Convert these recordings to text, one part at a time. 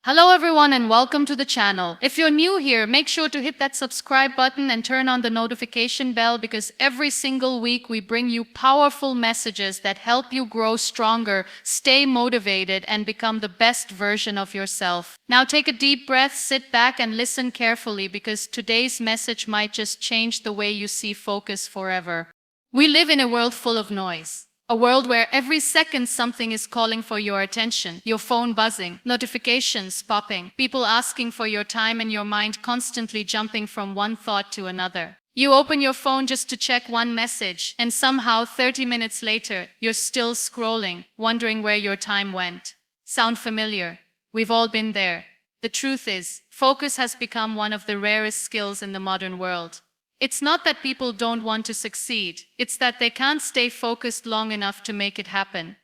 Hello everyone and welcome to the channel. If you're new here, make sure to hit that subscribe button and turn on the notification bell because every single week we bring you powerful messages that help you grow stronger, stay motivated, and become the best version of yourself. Now take a deep breath, sit back and listen carefully because today's message might just change the way you see focus forever. We live in a world full of noise. A world where every second something is calling for your attention, your phone buzzing, notifications popping, people asking for your time and your mind constantly jumping from one thought to another. You open your phone just to check one message, and somehow 30 minutes later, you're still scrolling, wondering where your time went. Sound familiar? We've all been there. The truth is, focus has become one of the rarest skills in the modern world. It's not that people don't want to succeed, it's that they can't stay focused long enough to make it happen.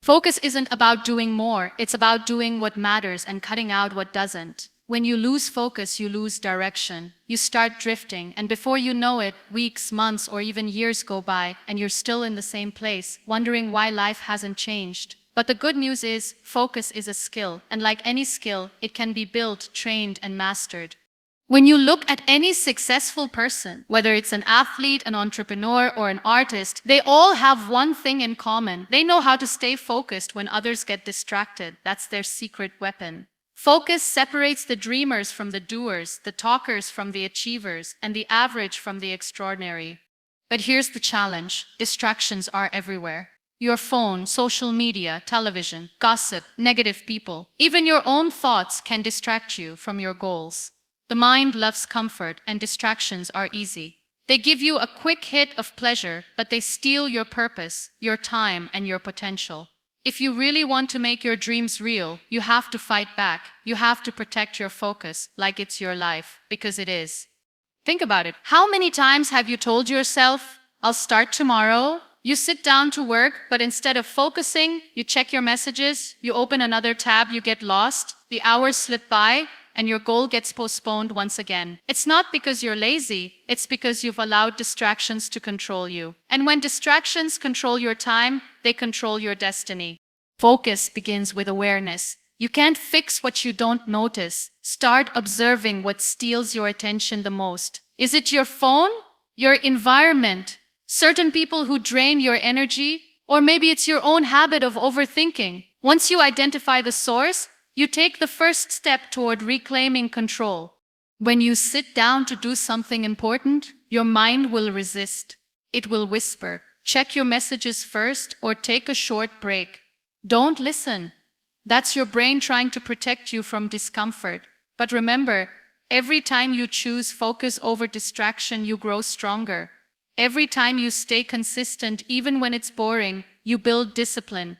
Focus isn't about doing more, it's about doing what matters and cutting out what doesn't. When you lose focus, you lose direction. You start drifting, and before you know it, weeks, months, or even years go by, and you're still in the same place, wondering why life hasn't changed. But the good news is, focus is a skill, and like any skill, it can be built, trained, and mastered. When you look at any successful person, whether it's an athlete, an entrepreneur, or an artist, they all have one thing in common. They know how to stay focused when others get distracted. That's their secret weapon. Focus separates the dreamers from the doers, the talkers from the achievers, and the average from the extraordinary. But here's the challenge. Distractions are everywhere. Your phone, social media, television, gossip, negative people, even your own thoughts can distract you from your goals. The mind loves comfort, and distractions are easy. They give you a quick hit of pleasure, but they steal your purpose, your time, and your potential. If you really want to make your dreams real, you have to fight back. You have to protect your focus like it's your life, because it is. Think about it. How many times have you told yourself, I'll start tomorrow? You sit down to work, but instead of focusing, you check your messages, you open another tab, you get lost, the hours slip by, and your goal gets postponed once again. It's not because you're lazy, it's because you've allowed distractions to control you. And when distractions control your time, they control your destiny. Focus begins with awareness. You can't fix what you don't notice. Start observing what steals your attention the most. Is it your phone? Your environment? Certain people who drain your energy? Or maybe it's your own habit of overthinking. Once you identify the source, you take the first step toward reclaiming control. When you sit down to do something important, your mind will resist. It will whisper, check your messages first or take a short break. Don't listen. That's your brain trying to protect you from discomfort. But remember, every time you choose focus over distraction, you grow stronger. Every time you stay consistent, even when it's boring, you build discipline.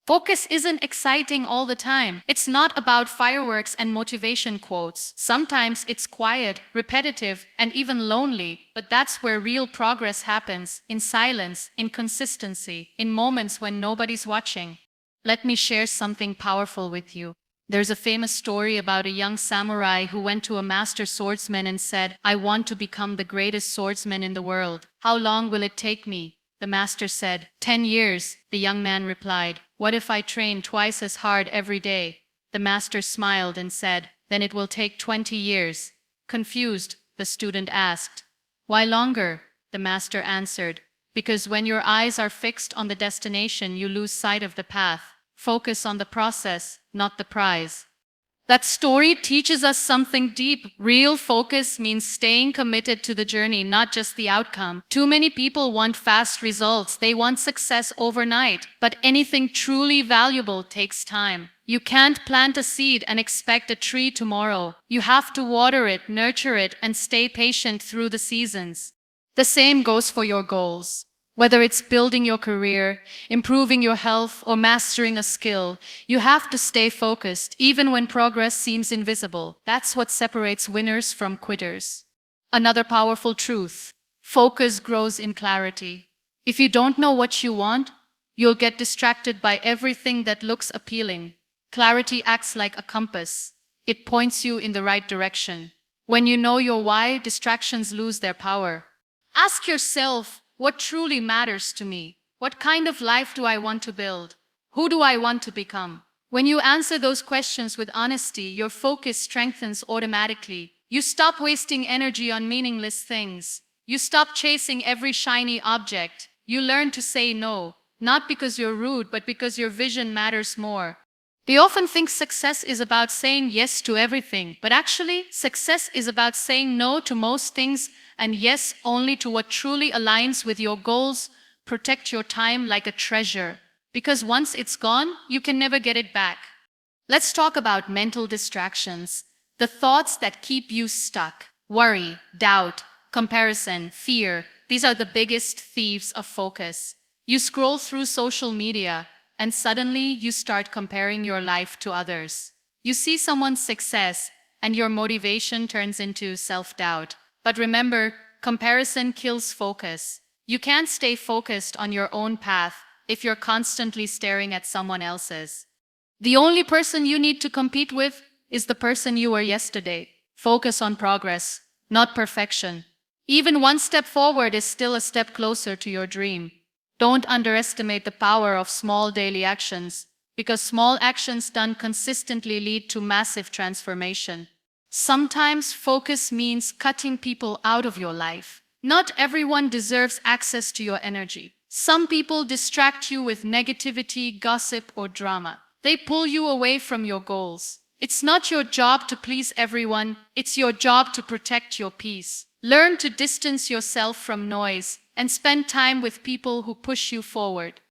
Focus isn't exciting all the time. It's not about fireworks and motivation quotes. Sometimes it's quiet, repetitive, and even lonely, but that's where real progress happens, in silence, in consistency, in moments when nobody's watching. Let me share something powerful with you. There's a famous story about a young samurai who went to a master swordsman and said, I want to become the greatest swordsman in the world. How long will it take me? The master said, 10 years. The young man replied, what if I train twice as hard every day? The master smiled and said, then it will take 20 years. Confused, the student asked, why longer? The master answered, because when your eyes are fixed on the destination, you lose sight of the path. Focus on the process, not the prize. That story teaches us something deep. Real focus means staying committed to the journey, not just the outcome. Too many people want fast results. They want success overnight. But anything truly valuable takes time. You can't plant a seed and expect a tree tomorrow. You have to water it, nurture it, and stay patient through the seasons. The same goes for your goals. Whether it's building your career, improving your health, or mastering a skill, you have to stay focused, even when progress seems invisible. That's what separates winners from quitters. Another powerful truth: focus grows in clarity. If you don't know what you want, you'll get distracted by everything that looks appealing. Clarity acts like a compass. It points you in the right direction. When you know your why, distractions lose their power. Ask yourself, what truly matters to me? What kind of life do I want to build? Who do I want to become? When you answer those questions with honesty, your focus strengthens automatically. You stop wasting energy on meaningless things. You stop chasing every shiny object. You learn to say no, not because you're rude, but because your vision matters more. We often think success is about saying yes to everything, but actually, success is about saying no to most things and yes only to what truly aligns with your goals. Protect your time like a treasure, because once it's gone, you can never get it back. Let's talk about mental distractions, the thoughts that keep you stuck. Worry, doubt, comparison, fear, these are the biggest thieves of focus. You scroll through social media, and suddenly you start comparing your life to others. You see someone's success, and your motivation turns into self-doubt. But remember, comparison kills focus. You can't stay focused on your own path if you're constantly staring at someone else's. The only person you need to compete with is the person you were yesterday. Focus on progress, not perfection. Even one step forward is still a step closer to your dream. Don't underestimate the power of small daily actions, because small actions done consistently lead to massive transformation. Sometimes focus means cutting people out of your life. Not everyone deserves access to your energy. Some people distract you with negativity, gossip, or drama. They pull you away from your goals. It's not your job to please everyone, it's your job to protect your peace. Learn to distance yourself from noise and spend time with people who push you forward.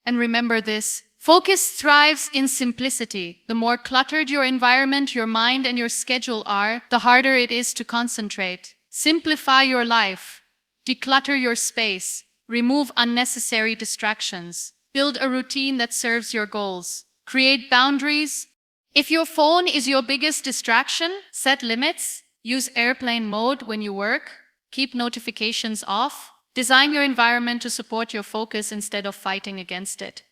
And remember this, focus thrives in simplicity. The more cluttered your environment, your mind, and your schedule are, the harder it is to concentrate. Simplify your life. Declutter your space. Remove unnecessary distractions. Build a routine that serves your goals. Create boundaries. If your phone is your biggest distraction, set limits. Use airplane mode when you work. Keep notifications off. Design your environment to support your focus instead of fighting against it.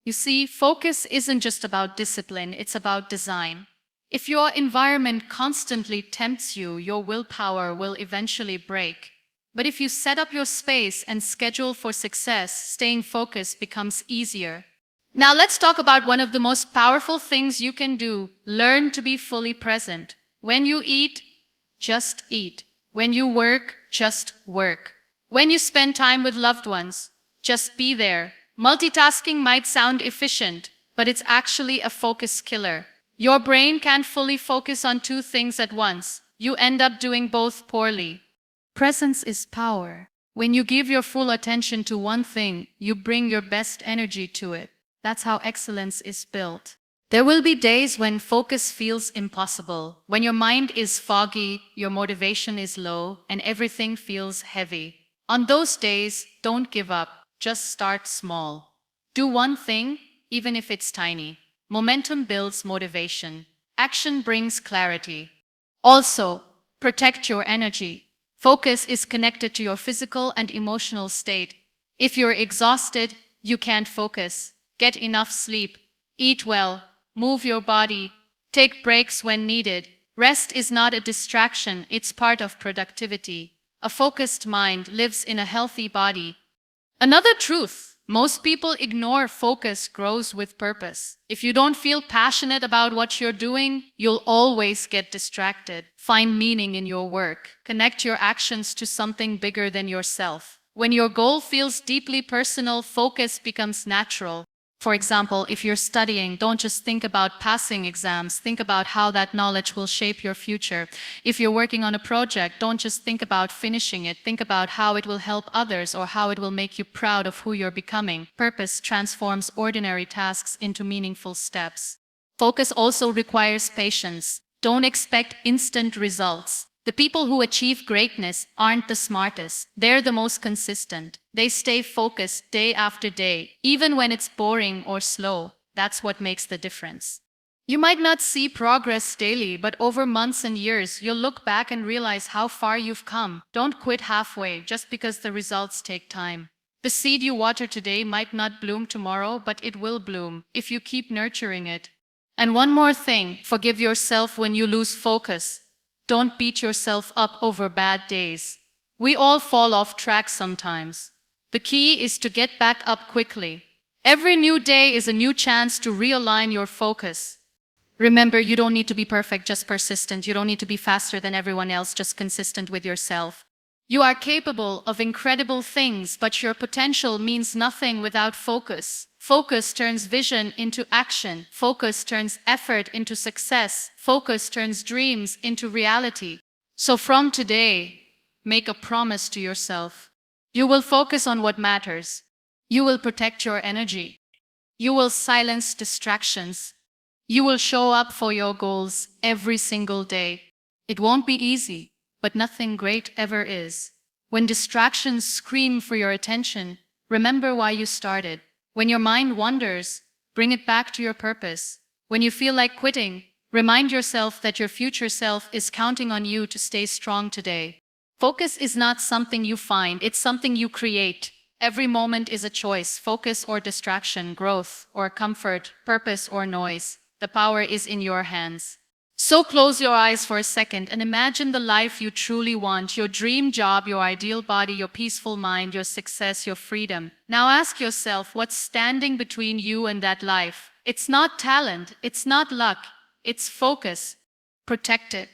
You see, focus isn't just about discipline, it's about design. If your environment constantly tempts you, your willpower will eventually break. But if you set up your space and schedule for success, staying focused becomes easier. Now let's talk about one of the most powerful things you can do. Learn to be fully present. When you eat, just eat. When you work, just work. When you spend time with loved ones, just be there. Multitasking might sound efficient, but it's actually a focus killer. Your brain can't fully focus on two things at once. You end up doing both poorly. Presence is power. When you give your full attention to one thing, you bring your best energy to it. That's how excellence is built. There will be days when focus feels impossible, when your mind is foggy, your motivation is low, and everything feels heavy. On those days, don't give up, just start small. Do one thing, even if it's tiny. Momentum builds motivation. Action brings clarity. Also, protect your energy. Focus is connected to your physical and emotional state. If you're exhausted, you can't focus. Get enough sleep. Eat well. Move your body. Take breaks when needed. Rest is not a distraction, it's part of productivity. A focused mind lives in a healthy body. Another truth, most people ignore focus grows with purpose. If you don't feel passionate about what you're doing, you'll always get distracted. Find meaning in your work. Connect your actions to something bigger than yourself. When your goal feels deeply personal, focus becomes natural. For example, if you're studying, don't just think about passing exams, think about how that knowledge will shape your future. If you're working on a project, don't just think about finishing it, think about how it will help others or how it will make you proud of who you're becoming. Purpose transforms ordinary tasks into meaningful steps. Focus also requires patience. Don't expect instant results. The people who achieve greatness aren't the smartest. They're the most consistent. They stay focused day after day, even when it's boring or slow. That's what makes the difference. You might not see progress daily, but over months and years, you'll look back and realize how far you've come. Don't quit halfway just because the results take time. The seed you water today might not bloom tomorrow, but it will bloom if you keep nurturing it. And one more thing, forgive yourself when you lose focus. Don't beat yourself up over bad days. We all fall off track sometimes. The key is to get back up quickly. Every new day is a new chance to realign your focus. Remember, you don't need to be perfect, just persistent. You don't need to be faster than everyone else, just consistent with yourself. You are capable of incredible things, but your potential means nothing without focus. Focus turns vision into action. Focus turns effort into success. Focus turns dreams into reality. So from today, make a promise to yourself. You will focus on what matters. You will protect your energy. You will silence distractions. You will show up for your goals every single day. It won't be easy, but nothing great ever is. When distractions scream for your attention, remember why you started. When your mind wanders, bring it back to your purpose. When you feel like quitting, remind yourself that your future self is counting on you to stay strong today. Focus is not something you find, it's something you create. Every moment is a choice: focus or distraction, growth or comfort, purpose or noise. The power is in your hands. So close your eyes for a second and imagine the life you truly want, your dream job, your ideal body, your peaceful mind, your success, your freedom. Now ask yourself, what's standing between you and that life? It's not talent, it's not luck, it's focus. Protect it,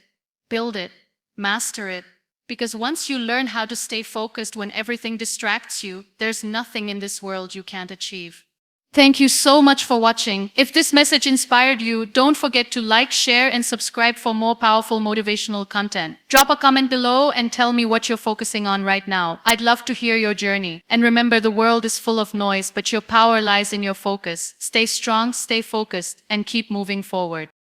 build it, master it. Because once you learn how to stay focused when everything distracts you, there's nothing in this world you can't achieve. Thank you so much for watching. If this message inspired you, don't forget to like, share, and subscribe for more powerful motivational content. Drop a comment below and tell me what you're focusing on right now. I'd love to hear your journey. And remember, the world is full of noise, but your power lies in your focus. Stay strong, stay focused, and keep moving forward.